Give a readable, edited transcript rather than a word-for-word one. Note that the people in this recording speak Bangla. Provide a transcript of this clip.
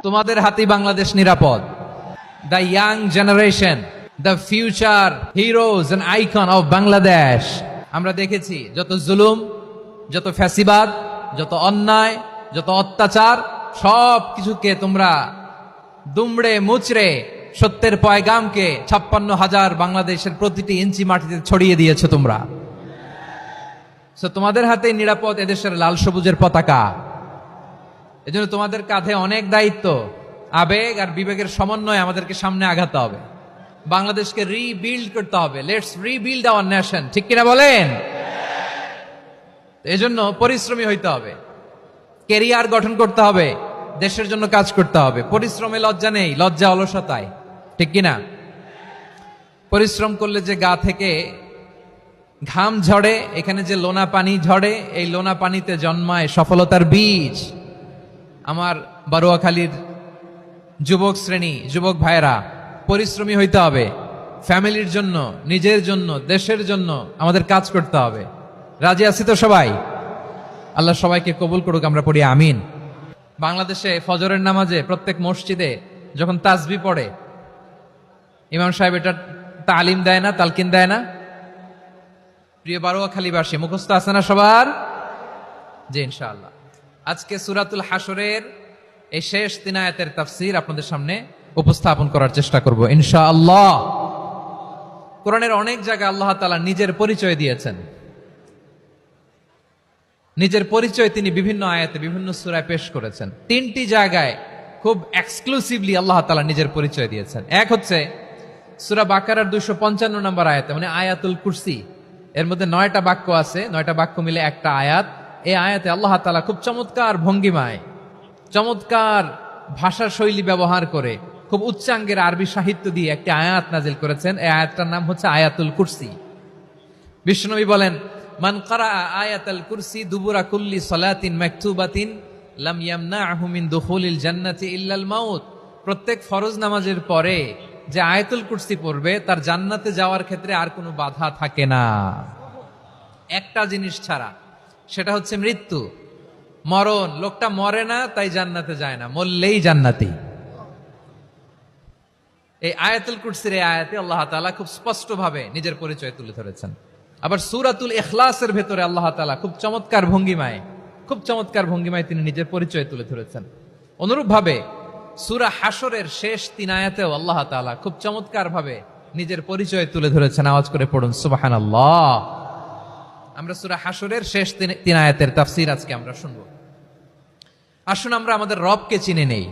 তোমাদের হাতেই বাংলাদেশ নিরাপদ। The young generation, the future heroes and icon of Bangladesh. আমরা দেখেছি যত জুলুম, যত ফ্যাসিবাদ, যত অন্যায়, যত অত্যাচার, সব কিছুকে তোমরা দুমড়ে মুচড়ে সত্যের পয়গামকে 56,000 বাংলাদেশের প্রতিটি ইঞ্চি মাটিতে ছড়িয়ে দিয়েছো তোমরা। তোমাদের হাতে নিরাপদ এদেশের লাল সবুজের পতাকা। এজন্য তোমাদের কাঁধে অনেক দায়িত্ব। আবেগ আর বিবেকের সমন্বয়ে আমাদেরকে সামনে আগাতে হবে। বাংলাদেশকে রিবিল্ড করতে হবে। লেটস রিবিল্ড আওয়ার নেশন, ঠিক কিনা বলেন? এজন্য পরিশ্রমী হইতে হবে, কেরিয়ার গঠন করতে হবে, দেশের জন্য কাজ করতে হবে। পরিশ্রমে লজ্জা নেই, লজ্জা অলসতায়, ঠিক কিনা? পরিশ্রম করলে যে গা থেকে ঘাম ঝরে, এখানে যে লোনা পানি ঝরে, এই লোনা পানিতে জন্মায় সফলতার বীজ। আমার বারুয়াখালীর যুবক শ্রেণী, যুবক ভাইরা, পরিশ্রমী হইতে হবে। ফ্যামিলির জন্য, নিজের জন্য, দেশের জন্য আমাদের কাজ করতে হবে। রাজি আছি তো সবাই? আল্লাহ সবাইকে কবুল করুক, আমরা পড়ি আমিন। বাংলাদেশে ফজরের নামাজে প্রত্যেক মসজিদে যখন তাসবিহ পড়ে, ইমাম সাহেব এটা তালিম দেয় না, তালকিন দেয় না? প্রিয় বারুয়াখালীবাসী, মুখস্থ আছে না সবার? জি ইনশাআল্লাহ। আজকে সূরাতুল হাশরের এই শেষ 3 আয়াতের তাফসীর আপনাদের সামনে উপস্থাপন করার চেষ্টা করব ইনশাআল্লাহ। কোরআনের অনেক জায়গায় আল্লাহ তাআলা নিজের পরিচয় দিয়েছেন। নিজের পরিচয় তিনি বিভিন্ন আয়াতে, বিভিন্ন সূরায় পেশ করেছেন। 3টি জায়গায় খুব এক্সক্লুসিভলি আল্লাহ তাআলা নিজের পরিচয় দিয়েছেন। এক হচ্ছে সূরা বাকারার 255 নম্বর আয়াতে, মানে আয়াতুল কুরসি। এর মধ্যে 9টা বাক্য আছে, 9টা বাক্য মিলে একটা আয়াত। এই আয়াতে আল্লাহ তাআলা খুব চমৎকার ভঙ্গিমায়, চমৎকার ভাষা শৈলী ব্যবহার করে, খুব উচ্চাঙ্গের আরবি সাহিত্য দিয়ে একটি আয়াত নাজিল করেছেন। এই আয়াতটার নাম হচ্ছে আয়াতুল কুরসি। বিশ্বনবী বলেন, মান ক্বারা আয়াতুল কুরসি দুবুরা কুল্লি সালাতিন মাকতুবাতিন লাম ইয়ামনাহু মিন দুখুলিল জান্নাতি ইল্লাল মাউত। প্রত্যেক ফরজ নামাজের পরে যে আয়াতুল কুরসি পড়বে, তার জান্নাতে যাওয়ার ক্ষেত্রে আর কোনো বাধা থাকে না, একটা জিনিস ছাড়া, সেটা হচ্ছে মৃত্যু, মরণ। লোকটা মরে না তাই জান্নাতে যায় না, মরলেই জান্নাতি। এই আয়াতুল কুরসির এই আয়াতে আল্লাহ তাআলা খুব স্পষ্টভাবে নিজের পরিচয় তুলে ধরেছেন। আবার সূরাতুল ইখলাসের ভেতরে আল্লাহ তাআলা খুব চমৎকার ভঙ্গিমায় তিনি নিজের পরিচয় তুলে ধরেছেন। অনুরূপভাবে সূরা হাশরের শেষ 3 আয়াতেও আল্লাহ তাআলা খুব চমৎকার ভাবে নিজের পরিচয় তুলে ধরেছেন। আওয়াজ করে পড়ুন সুবহানাল্লাহ। আমরা সূরা হাশরের শেষ 3 আয়াতের তাফসীর আজকে আমরা শুনবো। আসুন আমরা আমাদের রবকে চিনে নেই।